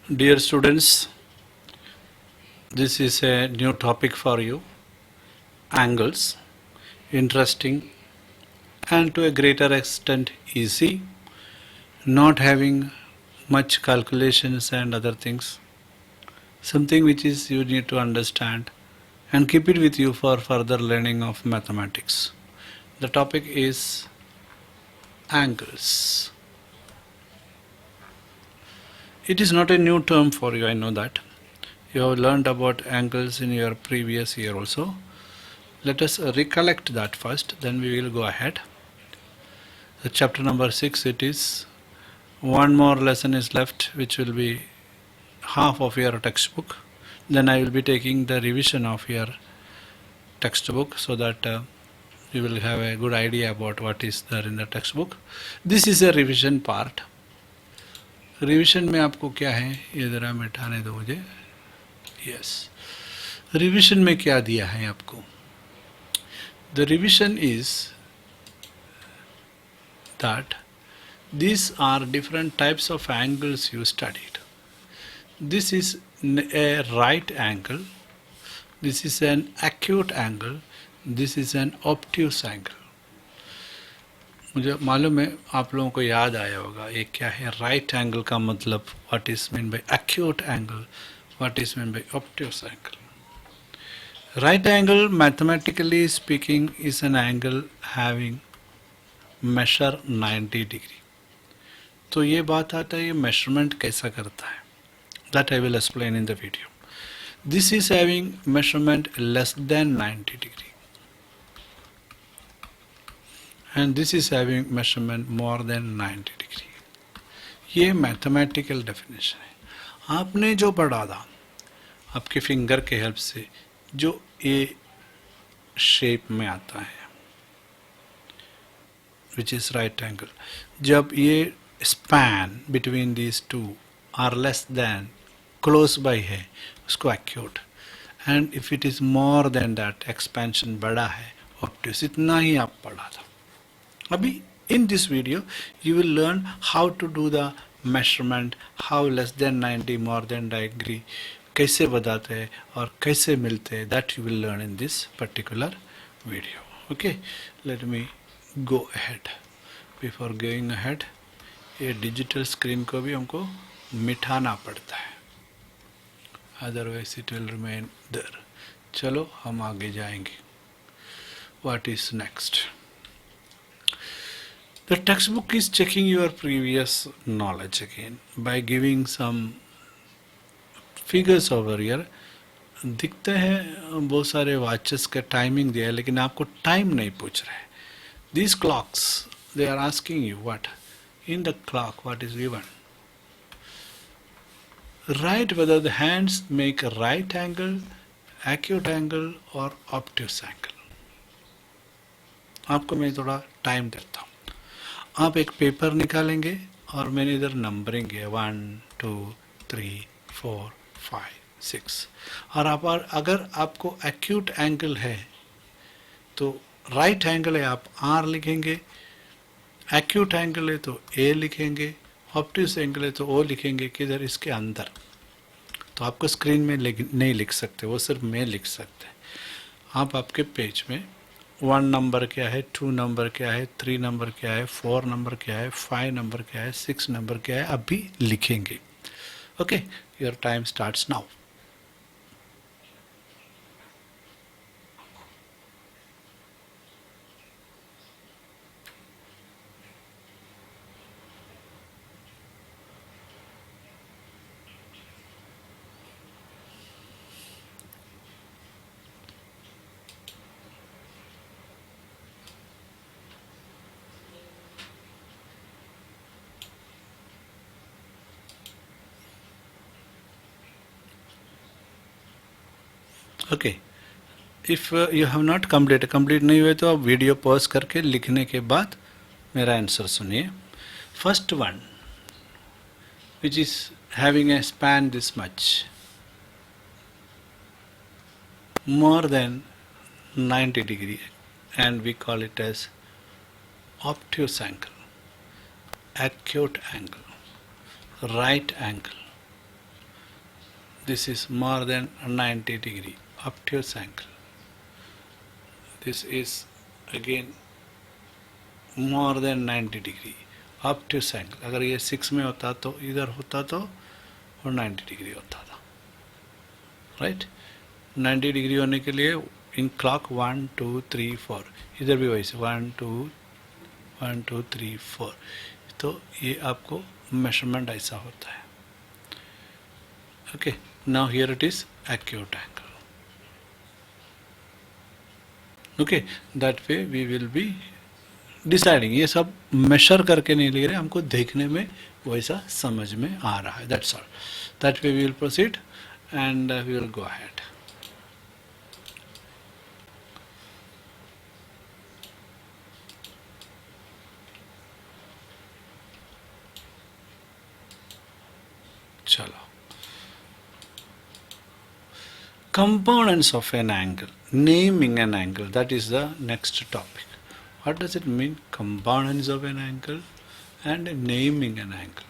Dear students, this is a new topic for you. Angles, interesting and to a greater extent easy, not having much calculations and other things. Something which is you need to understand and keep it with you for further learning of mathematics. The topic is angles. It is not a new term for you, I know that. You have learned about angles in your previous year also. Let us recollect that first, then we will go ahead. The chapter number 6 it is. One more lesson is left, which will be half of your textbook. Then I will be taking the revision of your textbook so that you will have a good idea about what is there in the textbook. This is a revision part. Revision में आपको क्या है, ये ज़रा मिटाने दो मुझे. Yes, revision में क्या दिया है आपको? The revision is that these are different types of angles you studied. This is a right angle, this is an acute angle, this is an obtuse angle. मुझे मालूम है आप लोगों को याद आया होगा ये क्या है. राइट एंगल का मतलब what is mean by acute angle, what is mean by obtuse angle. Right angle mathematically speaking is an angle having measure 90 degree. तो ये बात आता है ये मेजरमेंट कैसा करता है, that I will explain in the video. This is having measurement less than 90 degree and this is having measurement more than 90 degree. ये मैथमेटिकल डेफिनेशन है. आपने जो पढ़ा था आपके फिंगर के हेल्प से, जो ए शेप में आता है विच इज राइट एंगल, जब ये span between these two are less than close by है उसको acute, and if it is more than that expansion बड़ा है ऑब्ट्यूस. इतना ही आप पढ़ा था. अभी in this video you will learn how to do the measurement, how less than 90 more than degree कैसे बताते हैं और कैसे मिलते हैं, that you will learn in this particular video. Okay, let me go ahead. Before going ahead, ये digital screen को भी हमको मिटाना पड़ता है, otherwise it will remain there. चलो हम आगे जाएंगे. What is next? The textbook is checking your previous knowledge again by giving some figures over here. दिखते हैं बहुत सारे वॉचेस का टाइमिंग दिया है लेकिन आपको टाइम नहीं पूछ रहे. These clocks, they are asking you what in the clock what is given. Write whether the hands make a right angle, acute angle or obtuse angle. आपको मैं थोड़ा टाइम देता हूँ. आप एक पेपर निकालेंगे और मैंने इधर नंबरिंग है 1 2 3 4 5 6, और आप अगर आपको एक्यूट एंगल है तो राइट एंगल है आप आर लिखेंगे, एक्यूट एंगल है तो ए लिखेंगे, ऑब्ट्यूस एंगल है तो ओ लिखेंगे. किधर? इसके अंदर. तो आपको स्क्रीन में नहीं लिख सकते, वो सिर्फ मैं लिख सकते हैं. आप आपके पेज में 1 नंबर क्या है, 2 नंबर क्या है, 3 नंबर क्या है, 4 नंबर क्या है, 5 नंबर क्या है, 6 नंबर क्या है, अभी लिखेंगे. Okay, your time starts now. Okay, if you have not complete नहीं हुए तो आप वीडियो पॉज करके लिखने के बाद मेरा आंसर सुनिए. First one which is having a span this much more than 90 degree, and we call it as obtuse angle, acute angle, right angle, this is more than 90 degree, obtuse angle. This is again more than 90 degree, obtuse angle. अगर ये 6 में होता तो इधर होता तो और 90 degree होता था, राइट। 90 डिग्री होने के लिए इन क्लॉक 1 2 3 4, इधर भी वैसे 1 2 3 4, तो ये आपको मेजरमेंट ऐसा होता है। Okay, now here it is acute angle. Okay, that way we will be deciding. ये सब मेजर करके नहीं ले रहे, हमको देखने में वैसा समझ में आ रहा है, that's all. That way we will proceed and we will go ahead. चलो, components of an angle, naming an angle, that is the next topic. What does it mean, components of an angle and naming an angle?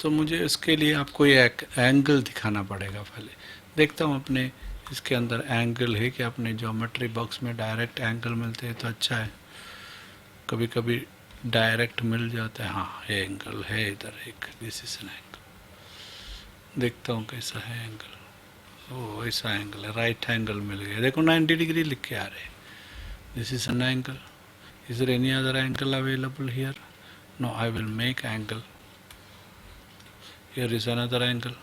तो मुझे इसके लिए आपको ये एक angle दिखाना पड़ेगा। पहले देखता हूँ अपने इसके अंदर एंगल है कि अपने ज्योमेट्री बॉक्स में डायरेक्ट एंगल मिलते हैं तो अच्छा है, कभी कभी डायरेक्ट मिल जाता है। हाँ, ये एंगल है इधर एक, दिस इज एन एंगल। देखता हूँ कैसा है एंगल। ओ, ऐसा एंगल है, राइट एंगल मिल गया। देखो 90 डिग्री लिख के आ रहे। This is an angle. Is there any other angle available here? No, I will make angle. Here is another angle.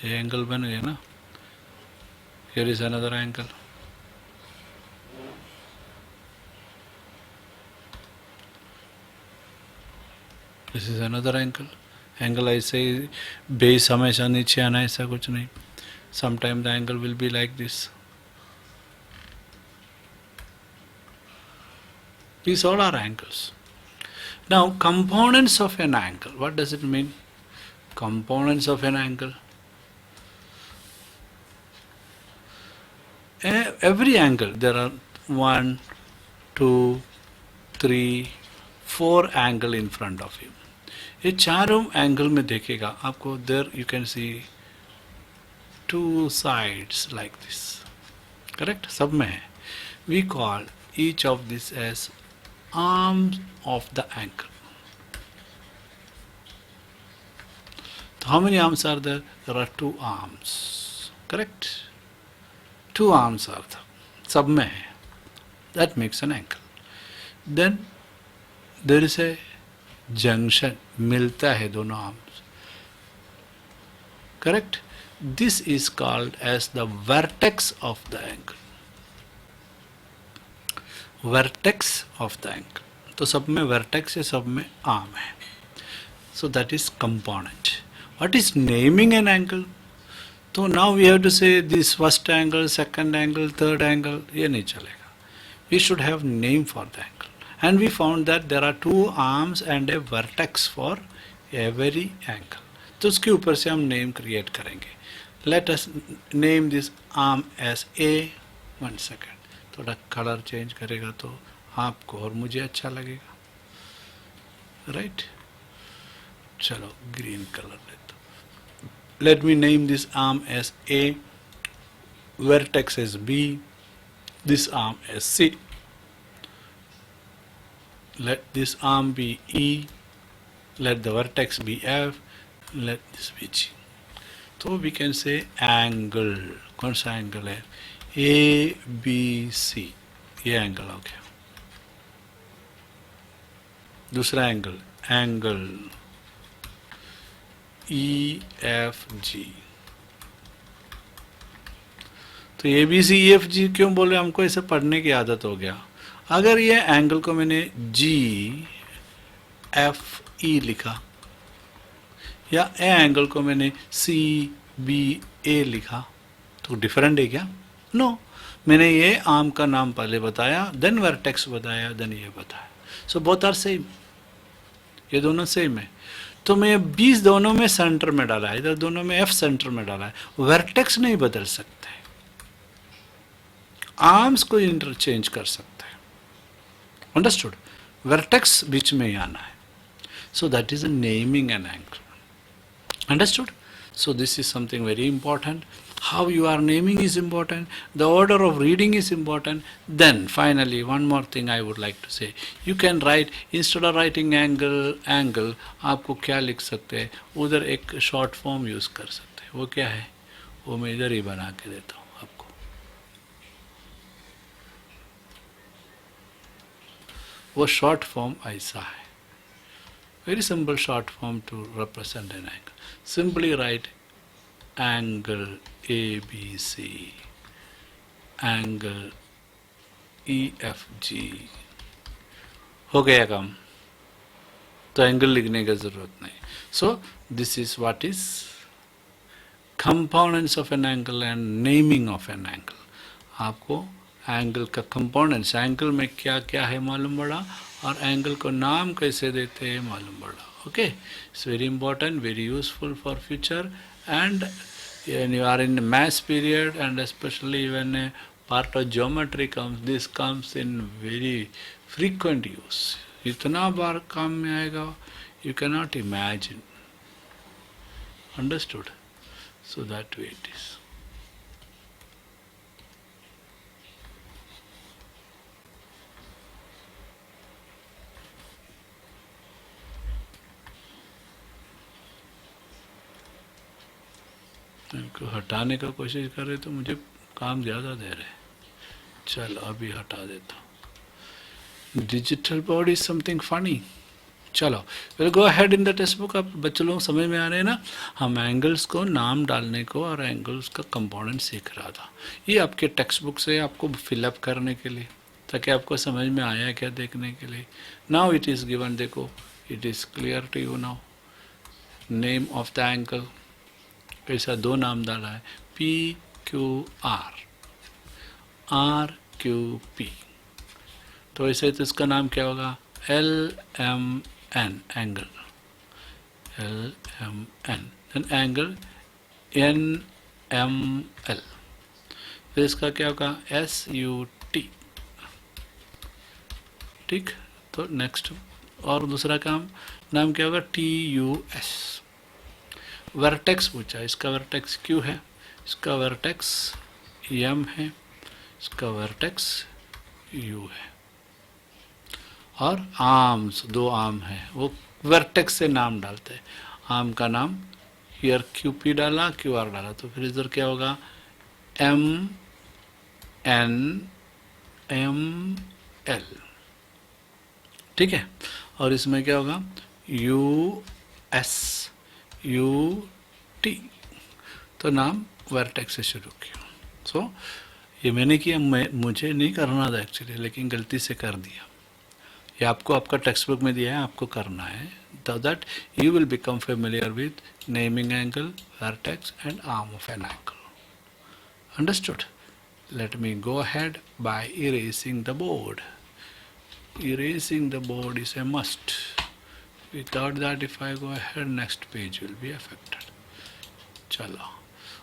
ये एंगल बन गया ना। Here is another angle. This is another angle. Angle ऐसे ही बेस हमेशा नीचे आना, ऐसा कुछ नहीं। Sometime the angle will be like this. These all are angles. Now, components of an angle. What does it mean? Components of an angle. Every angle, there are 1 2 3 4 angle in front of you. ये चारों angle में देखेगा आपको, there you can see 2 sides like this, correct, सब में है। We call each of this as arms of the angle. So how many arms are there? There are 2 arms, correct? 2 arms are there, सब में है। That makes an angle. Then there is a junction, मिलता है दोनों arms, correct? This is called as the vertex of the angle. Vertex of the angle. तो सब में vertex है, सब में arm है. So that is component. What is naming an angle? तो now we have to say this first angle, second angle, third angle. ये नहीं चलेगा. We should have name for the angle. And we found that there are 2 arms and a vertex for every angle. तो उसके ऊपर से हम name create करेंगे. Let us name this arm as A. 1 second. थोड़ा कलर चेंज करेगा तो आपको और मुझे अच्छा लगेगा, राइट? चलो ग्रीन कलर लेता हूँ। Let me name this arm as A, vertex as B, this arm as C, let this arm be E, let the vertex be F, let this be G. तो we can say angle, कौन सा angle है? A B C, ये angle हो गया। दूसरा angle, angle E F G. तो A B C E F G क्यों बोले? हमको ऐसे पढ़ने की आदत हो गया। अगर ये एंगल को मैंने जी एफ ई लिखा, या ए एंगल को मैंने सी बी ए लिखा, तो डिफरेंट है क्या? नो, मैंने ये आर्म का नाम पहले बताया, देन वर्टेक्स बताया, देन ये बताया। सो बोथ आर सेम, ये दोनों सेम है। तो मैं 20 दोनों में सेंटर में डाला है, इधर दोनों में एफ सेंटर में डाला है। वर्टेक्स नहीं बदल सकते, आर्म्स को इंटरचेंज कर सकते हैं। अंडरस्टूड? वर्टेक्स बीच में ही आना है। So that is naming an angle. Understood? So this is something very important. How you are naming is important. The order of reading is important. Then finally, one more thing I would like to say. You can write, instead of writing angle, आपको क्या लिख सकते हैं? उधर एक short form use कर सकते हैं. वो क्या है? वो मैं इधर ही बना के देता हूँ आपको. वो short form ऐसा है. Very simple short form to represent an angle. Simply write angle ABC, angle EFG. हो गया काम. तो एंगल लिखने की जरूरत नहीं. So this is what is components of an angle and naming of an angle. आपको एंगल का कंपोनेंट्स, एंगल में क्या क्या है मालूम पड़ा, और एंगल को नाम कैसे देते हैं मालूम पड़ा. Okay, it's very important, very useful for future. And when you are in maths period, and especially when a part of geometry comes, this comes in very frequent use. इतना बार काम में आएगा, you cannot imagine. Understood? So that way it is. इनको हटाने का कोशिश कर रहे तो मुझे काम ज़्यादा दे रहे. चलो अभी हटा देता हूँ. Digital board is something funny. चलो will go ahead in the textbook. आप बच्चों लोग समझ में आ रहे हैं ना. हम एंगल्स को नाम डालने को और एंगल्स का कंपोनेंट सीख रहा था. ये आपके टेक्स्ट बुक से आपको फिलअप करने के लिए, ताकि आपको समझ में आया क्या देखने के लिए. Now it is given. देखो, it is clear to you now. Name of the angle कैसा, दो नाम डाला है, PQR, RQP. तो ऐसे तो इसका नाम क्या होगा, LMN, angle LMN. Then angle NML. फिर इसका क्या होगा, SUT. ठीक. तो नेक्स्ट और दूसरा काम नाम क्या होगा, TUS. वर्टेक्स पूछा, इसका वर्टेक्स Q है, इसका वर्टेक्स M है, इसका वर्टेक्स U है. और आर्म्स, दो आर्म है, वो वर्टेक्स से नाम डालते हैं. आर्म का नाम हियर QP डाला, QR डाला, तो फिर इधर क्या होगा, MNML. ठीक है. और इसमें क्या होगा, USUT. तो नाम वर्टेक्स से शुरू किया. सो ये मैंने किया, मुझे नहीं करना था एक्चुअली, लेकिन गलती से कर दिया. ये आपको आपका टेक्स्ट बुक में दिया है, आपको करना है. so that you will become familiar with naming angle, vertex and arm of an angle. Understood? Let me go ahead by erasing the board. Erasing the board is a must. Without that, if I go ahead, next page will be affected. Chalo.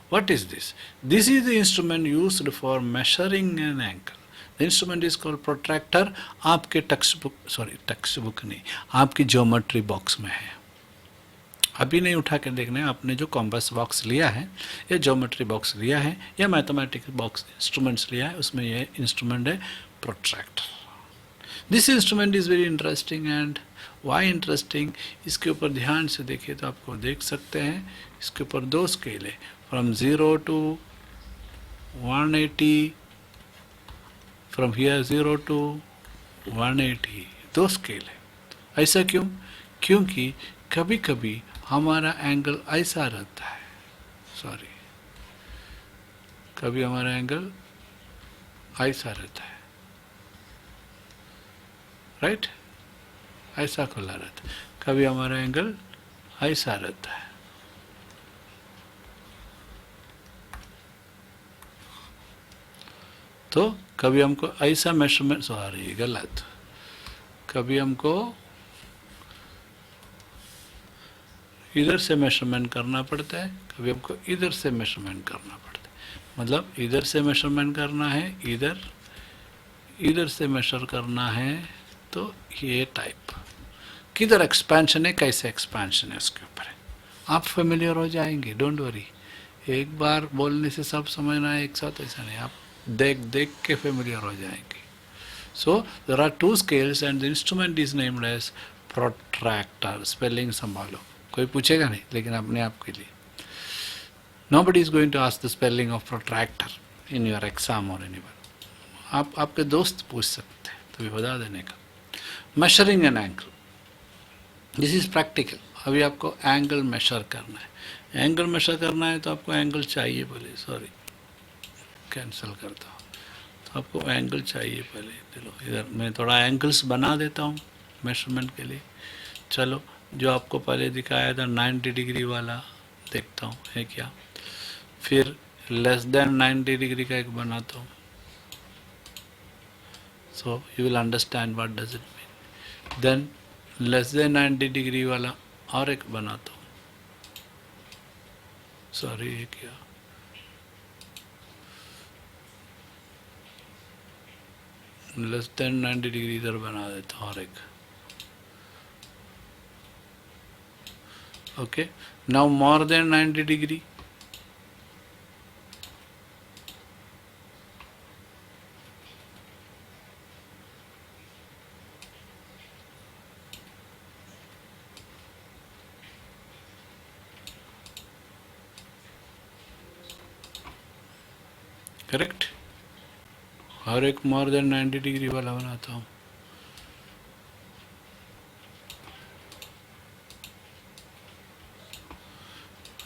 What is this? This is the instrument used for measuring an angle. The instrument is called protractor. आपके text book नहीं, आपकी geometry box में है. अभी नहीं उठा के देखना है. आपने जो कॉम्पास बॉक्स लिया है या ज्योमेट्री बॉक्स लिया है या मैथमेटिकल बॉक्स इंस्ट्रूमेंट्स लिया है, उसमें ये इंस्ट्रूमेंट है protractor. This instrument is very interesting. And why interesting, इसके ऊपर ध्यान से देखिए तो आपको देख सकते हैं. इसके ऊपर दो स्केल है, from 0 to 180, from here 0 to 180, दो स्केल है. ऐसा क्यों? क्योंकि कभी कभी हमारा एंगल ऐसा रहता है, कभी हमारा एंगल ऐसा रहता है, राइट? ऐसा खुला रहता है. कभी हमारा एंगल ऐसा रहता है. तो कभी हमको ऐसा मेजरमेंट, गलत, कभी हमको इधर से मेजरमेंट करना पड़ता है, कभी हमको इधर से मेजरमेंट करना पड़ता है. मतलब इधर से मेजरमेंट करना है, इधर से मेजर करना है. तो ये टाइप किधर एक्सपेंशन है, कैसे एक्सपेंशन है, उसके ऊपर है. आप फेमिलियर हो जाएंगे, डोंट वरी। एक बार बोलने से सब समझना है एक साथ, ऐसा नहीं, आप देख देख के फेमिलियर हो जाएंगे। So there are two scales and the instrument is named as protractor. Spelling संभालो, कोई पूछेगा नहीं, लेकिन अपने आप के लिए। Nobody is going to ask the spelling of protractor in your exam or anywhere. आप आपके दोस्त पूछ सकते हैं, तो भी बता देने का। Measuring an angle, this is practical. अभी आपको एंगल मेजर करना है। एंगल मेजर करना है तो आपको एंगल चाहिए पहले, सॉरी कैंसिल करता हूँ, तो आपको एंगल चाहिए पहले। चलो इधर मैं थोड़ा एंगल्स बना देता हूँ मेजरमेंट के लिए। चलो जो आपको पहले दिखाया था 90 डिग्री वाला देखता हूँ है क्या, फिर लेस देन 90 डिग्री का एक बनाता हूँ। So you will understand what does it mean. Than less than 90 degree वाला और एक बनाता हूँ, सॉरी ये क्या, लेस देन 90 डिग्री इधर बना देता हूँ और एक। Okay, now more than 90 degree, correct, और एक मोर देन 90 डिग्री वाला बनाता हूँ।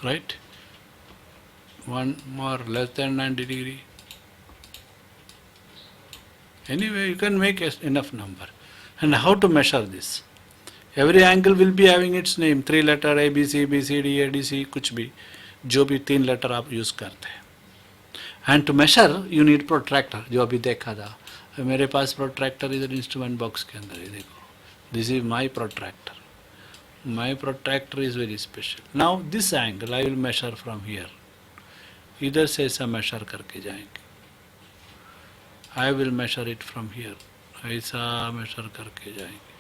Right, one more less than 90 degree. Anyway, you can make enough number. And how to measure this? Every angle will be having its name, 3 letter A, B, C, B, C, D, A, D, C, कुछ भी, जो भी 3 letter आप use करते हैं। And to measure you need protractor, जो अभी देखा था। मेरे पास प्रोट्रैक्टर इधर इंस्ट्रूमेंट बॉक्स के अंदर है, देखो, this is my protractor. My protractor is very special. Now this angle I will measure from here, इधर से ऐसा मेजर करके जाएंगे। I will measure it from here, ऐसा मेजर करके जाएंगे,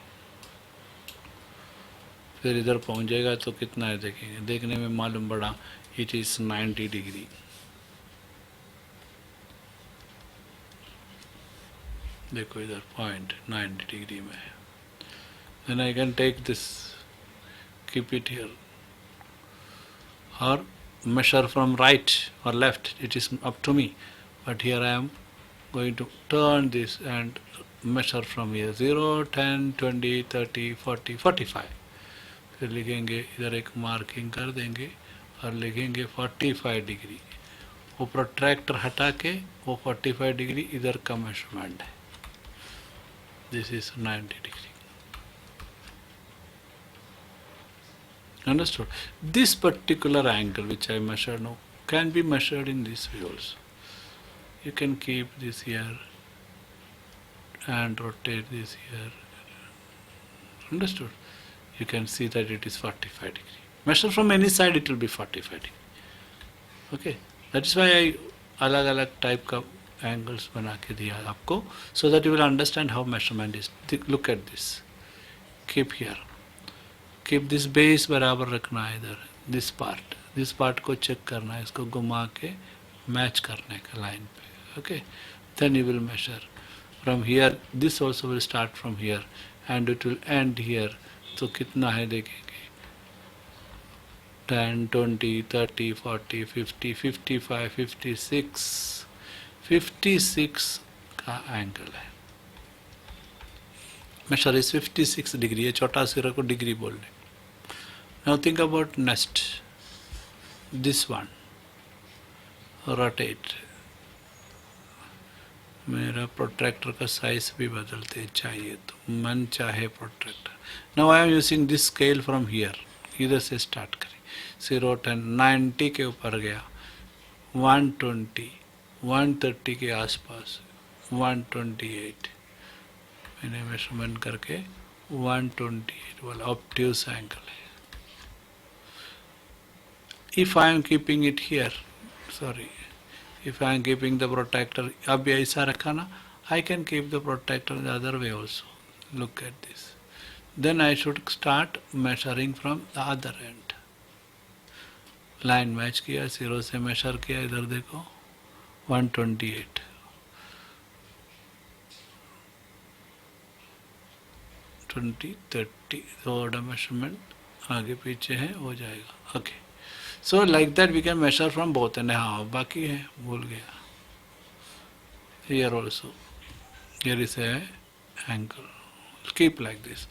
फिर इधर पहुंच जाएगा तो कितना है देखेंगे, देखने में मालूम पड़ा इट इज 90 डिग्री। देखो इधर पॉइंट 90 डिग्री में है। Then I can take this, keep it here, और measure from right or left, it is up to me, but here I am going to turn this and measure from here 0, 10, 20, 30, 40, 45। फिर लिखेंगे इधर एक marking कर देंगे और लिखेंगे 45 degree. वो प्रोट्रैक्टर हटा के वो 45 डिग्री इधर का मेजरमेंट है। This is 90 degree. Understood? This particular angle which I measured now can be measured in this way also. You can keep this here and rotate this here. Understood? You can see that it is 45 degree. Measure from any side, it will be 45 degree. Okay, that is why I अलग अलग type का angles बना के दिया आपको, so that you will understand how measurement is. Look at this. Keep here. Keep this base बराबर रखना है इधर, दिस पार्ट को चेक करना है, इसको घुमा के मैच करने का लाइन पे। Okay, then you will measure from here, this also will start from here and it will end here. तो कितना है देखेंगे, 10, 20, 30, 40, 50, 55, 56 का एंगल है। मेजर इज 56 डिग्री, ये छोटा सिरा को डिग्री बोल रहे। Now think about next, this one, rotate। मेरा प्रोट्रैक्टर का साइज भी बदलते चाहिए तो मन चाहे protractor. Now I am using this scale from here, इधर से स्टार्ट करें, 0, 10, 90 के ऊपर गया, 120, 130 के आसपास, 128 मैंने मेजरमेंट करके 128 वाला ऑब्ट्यूज एंगल है। If I am keeping it here, sorry, if I am keeping the protractor, अब ऐसा रखा ना, I can keep the protractor the other way also. Look at this. Then I should start measuring from the other end. Line match किया, 0 से major किया, इधर देखो 128, 20, 30 थोड़ा मेजरमेंट आगे पीछे है, हो जाएगा. Okay, so like that we can measure from both end. हाँ बाकी है, भूल गया. Here also, here is a angle. Keep like this,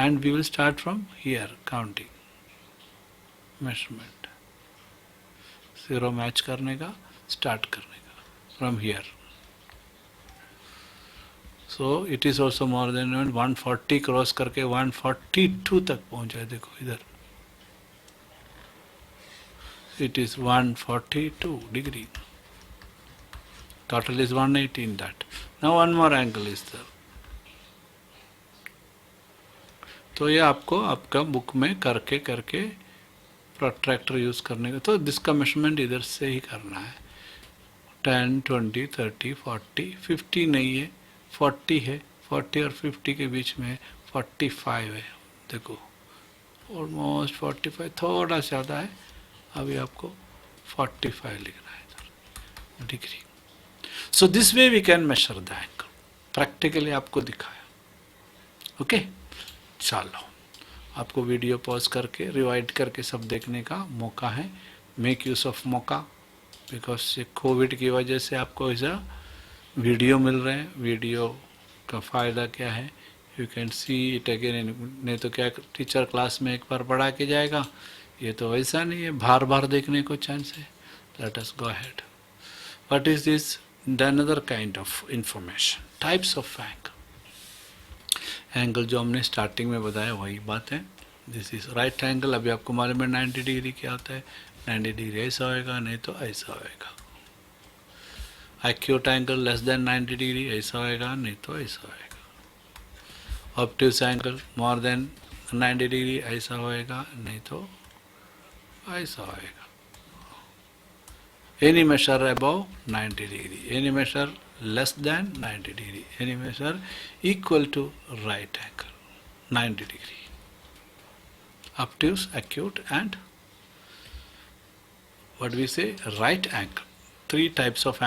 and we will start from here, counting, measurement. 0 match करने का, start करने का, from here. So it is also more than 140 cross करके 142 तक पहुंचा है. देखो इधर, it is 142 degree. Total is 118 that. Now one more angle is there. तो ये आपको आपका बुक में करके करके प्रोट्रैक्टर यूज़ करने का. तो जिसका मेजरमेंट इधर से ही करना है. 10, 20, 30, 40, 50 नहीं है, 40 है. 40 और 50 के बीच में 45 है. देखो ऑलमोस्ट 45, थोड़ा ज़्यादा है. अभी आपको 45 लिखना है इधर, degree. So this way we can measure the angle. Practically आपको दिखाया. ओके, चलो आपको वीडियो पॉज करके रिवाइड करके सब देखने का मौका है. मेक यूज़ ऑफ मौका, बिकॉज ये कोविड की वजह से आपको ऐसा वीडियो मिल रहे हैं. वीडियो का फ़ायदा क्या है, you can see it again. नहीं तो क्या टीचर क्लास में एक बार पढ़ा के जाएगा, ये तो ऐसा नहीं है, बार बार देखने को चांस है. Let us go ahead. What is this? The another kind of information, types of angle. Angle जो हमने स्टार्टिंग में बताया वही बात है. This is right angle. अभी आपको मालूम है 90 डिग्री क्या होता है. 90 डिग्री ऐसा होएगा, नहीं तो ऐसा होएगा. Acute angle less than 90 degree ऐसा होएगा, नहीं तो ऐसा होएगा. Obtuse angle more than 90 degree ऐसा होएगा, नहीं तो ऐसा होएगा. Any measure above 90 degree, any measure less than 90 degree, any measure equal to right angle 90 degree. Obtuse, acute and what we say right angle. 3 types of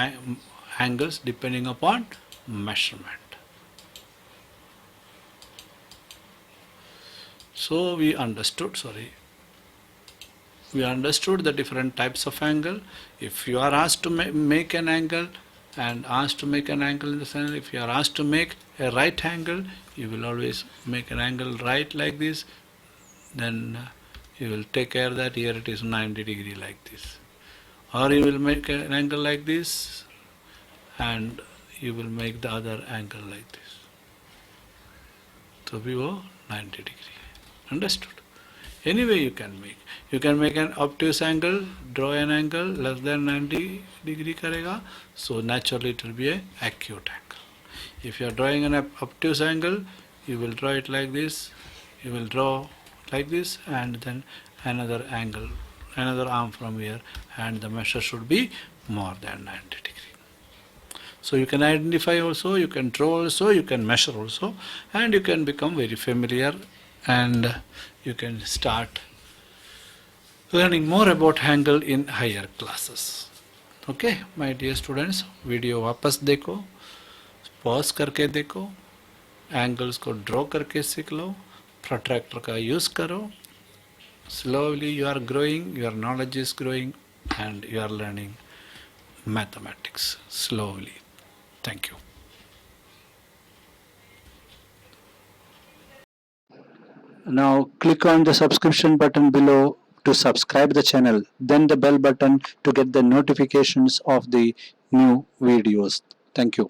angles depending upon measurement. So we understood the different types of angle. If you are asked to make an angle and asked to make an angle in the center, if you are asked to make a right angle, you will always make an angle right like this. Then you will take care that here it is 90 degree like this. Or you will make an angle like this and you will make the other angle like this. So we go 90 degree. Understood? Any way you can make. You can make an obtuse angle, draw an angle less than 90 degree करेगा, so naturally it will be a acute angle. If you are drawing an obtuse angle, you will draw it like this, you will draw like this, and then another angle, another arm from here, and the measure should be more than 90 degree. So you can identify also, you can draw also, you can measure also, and you can become very familiar, and you can start learning more about angle in higher classes. Okay, my dear students, video वापस देखो, pause करके देखो, angles को draw करके सीख लो, protractor का use करो. Slowly you are growing, your knowledge is growing, and you are learning mathematics slowly. Thank you. Now click on the subscription button below to subscribe the channel, then the bell button to get the notifications of the new videos. Thank you.